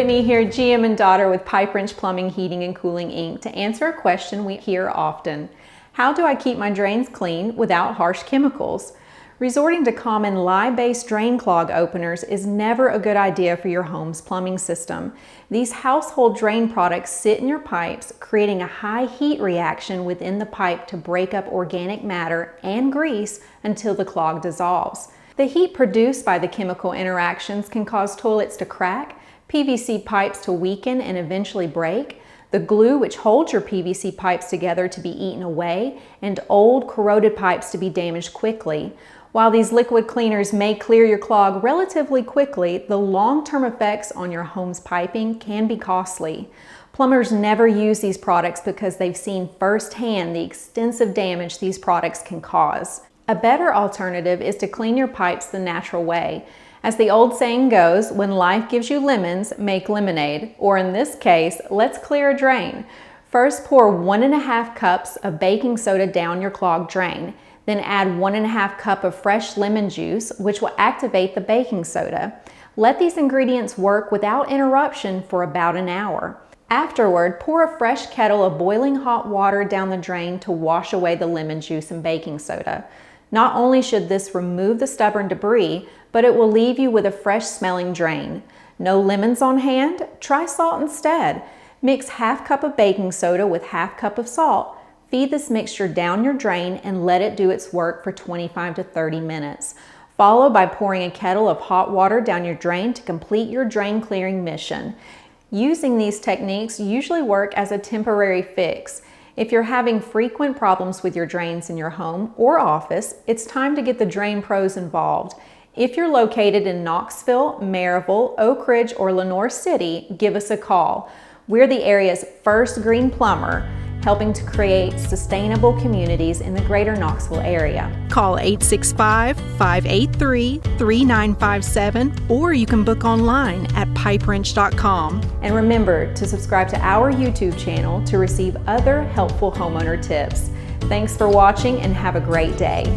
Whitney here, GM and daughter with Pipe Wrench Plumbing, Heating and Cooling Inc. to answer a question we hear often. How do I keep my drains clean without harsh chemicals? Resorting to common lye-based drain clog openers is never a good idea for your home's plumbing system. These household drain products sit in your pipes, creating a high heat reaction within the pipe to break up organic matter and grease until the clog dissolves. The heat produced by the chemical interactions can cause toilets to crack, PVC pipes to weaken and eventually break, the glue which holds your PVC pipes together to be eaten away, and old corroded pipes to be damaged quickly. While these liquid cleaners may clear your clog relatively quickly, the long-term effects on your home's piping can be costly. Plumbers never use these products because they've seen firsthand the extensive damage these products can cause. A better alternative is to clean your pipes the natural way. As the old saying goes, when life gives you lemons, make lemonade. Or in this case, let's clear a drain. First, pour 1.5 cups of baking soda down your clogged drain. Then add 1.5 cups of fresh lemon juice, which will activate the baking soda. Let these ingredients work without interruption for about an hour. Afterward, pour a fresh kettle of boiling hot water down the drain to wash away the lemon juice and baking soda. Not only should this remove the stubborn debris, but it will leave you with a fresh smelling drain. No lemons on hand? Try salt instead. Mix 1/2 cup of baking soda with 1/2 cup of salt. Feed this mixture down your drain and let it do its work for 25 to 30 minutes. Follow by pouring a kettle of hot water down your drain to complete your drain clearing mission. Using these techniques usually work as a temporary fix. If you're having frequent problems with your drains in your home or office, it's time to get the drain pros involved. If you're located in Knoxville, Maryville, Oak Ridge, or Lenoir City, give us a call. We're the area's first green plumber, helping to create sustainable communities in the greater Knoxville area. Call 865-583-3957 or you can book online at pipewrench.com. And remember to subscribe to our YouTube channel to receive other helpful homeowner tips. Thanks for watching and have a great day.